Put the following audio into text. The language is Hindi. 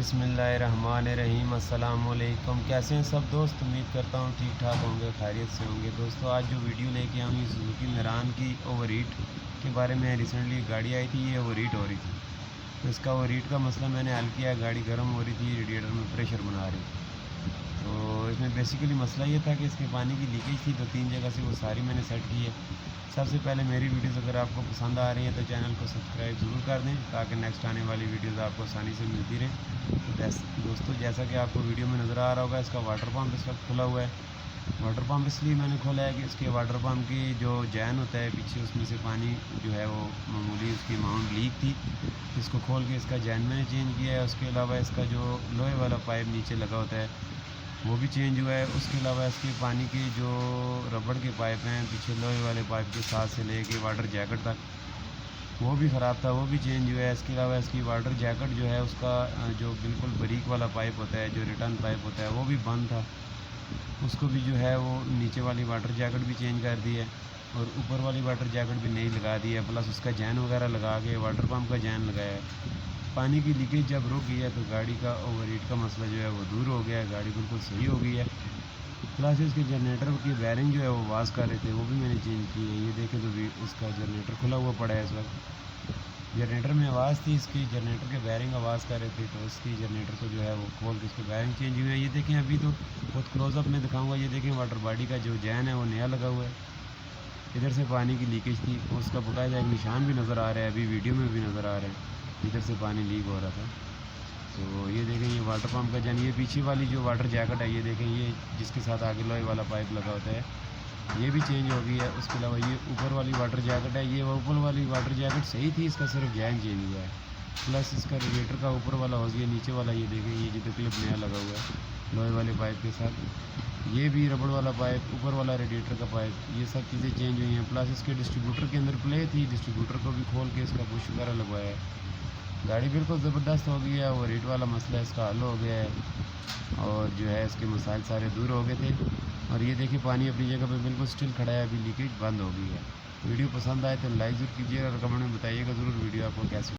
बिस्मिल्लाहिर्रहमानिर्रहीम। अस्सलाम वालेकुम। कैसे हैं सब दोस्त? उम्मीद करता हूँ ठीक ठाक होंगे, खैरियत से होंगे। दोस्तों आज जो वीडियो लेके आऊँ ये सुजुकी मेरान की ओवर हीट के बारे में। रिसेंटली एक गाड़ी आई थी, ये ओवर हीट हो रही थी, तो इसका ओवर हीट का मसला मैंने हल किया। गाड़ी गर्म हो रही थी, रेडिएटर में प्रेशर बना रही थी। तो इसमें बेसिकली मसला ये था कि इसके पानी की लीकेज थी, तो 3 जगह से वो सारी मैंने सेट की है। सबसे पहले मेरी वीडियोस अगर आपको पसंद आ रही हैं तो चैनल को सब्सक्राइब ज़रूर कर दें, ताकि नेक्स्ट आने वाली वीडियोस आपको आसानी से मिलती रहें। तो दोस्तों जैसा कि आपको वीडियो में नज़र आ रहा होगा, इसका वाटर पम्प इस वक्त खुला हुआ है। वाटर पम्प इसलिए मैंने खोला है कि इसके वाटर पम्प की जो जैन होता है पीछे, उसमें से पानी जो है वो मामूली उसकी अमाउंट लीक थी। इसको खोल के इसका जैन मैंने चेंज किया है। उसके अलावा इसका जो लोहे वाला पाइप नीचे लगा होता है वो भी चेंज हुआ है। उसके अलावा इसके पानी की जो रबड़ के पाइप हैं पीछे लोहे वाले पाइप के साथ से लेके वाटर जैकेट तक, वो भी ख़राब था, वो भी चेंज हुआ है। इसके अलावा इसकी वाटर जैकेट जो है उसका जो बिल्कुल बारीक वाला पाइप होता है, जो रिटर्न पाइप होता है, वो भी बंद था। उसको भी जो है वो नीचे वाली वाटर जैकेट भी चेंज कर दी है और ऊपर वाली वाटर जैकेट भी नई लगा दी है। प्लस उसका जैन वगैरह लगा के वाटर पम्प का जैन लगाया है। पानी की लीकेज जब रुक गई है तो गाड़ी का ओवर हीट का मसला जो है वो दूर हो गया है, गाड़ी बिल्कुल सही हो गई है। प्लस इसके जनरेटर की बैरिंग जो है वो आवाज़ कर रहे थे, वो भी मैंने चेंज की है। ये देखें तो भी इसका जनरेटर खुला हुआ पड़ा है इस वक्त। जनरेटर में आवाज़ थी इसकी, जनरेटर के बैरिंग आवाज़ कर रहे थे, तो इसकी जनरेटर को जो है वो खोल के इसके बैरिंग चेंज हुए हैं। ये देखें, अभी तो बहुत क्लोज़अप में दिखाऊंगा। ये देखें वाटर बॉडी का जो जैन है वो नया लगा हुआ है। इधर से पानी की लीकेज थी, उसका बकायदा एक निशान भी नज़र आ रहा है, अभी वीडियो में भी नज़र आ रहा है। इधर से पानी लीक हो रहा था। तो ये देखें, ये वाटर पम्प का जैन, ये पीछे वाली जो वाटर जैकेट है, ये देखें, ये जिसके साथ आगे लोहे वाला पाइप लगा होता है, ये भी चेंज हो गई है। उसके अलावा ये ऊपर वाली वाटर जैकेट है, ये ऊपर वाली वाटर जैकेट सही थी, इसका सिर्फ जैन चेंज हुआ है। प्लस इसका रेडिएटर का ऊपर वाला हो गया, नीचे वाला ये देखें, ये जो क्लिप नया लगा हुआ है लोहे वाले पाइप के साथ, ये भी रबड़ वाला पाइप, ऊपर वाला रेडिएटर का पाइप, ये सब चीज़ें चेंज हुई हैं। प्लस इसके डिस्ट्रीब्यूटर के अंदर प्ले थी, डिस्ट्रीब्यूटर को भी खोल के इसका बुश वगैरह लगवाया है। गाड़ी बिल्कुल ज़बरदस्त हो गई है और हीट वाला मसला इसका हल हो गया है और जो है इसके मसाइल सारे दूर हो गए थे। और ये देखिए पानी अपनी जगह पे बिल्कुल स्टिल खड़ा है, अभी लीकेज बंद हो गई है। वीडियो पसंद आए तो लाइक ज़रूर कीजिएगा और कमेंट में बताइएगा ज़रूर वीडियो आपको कैसी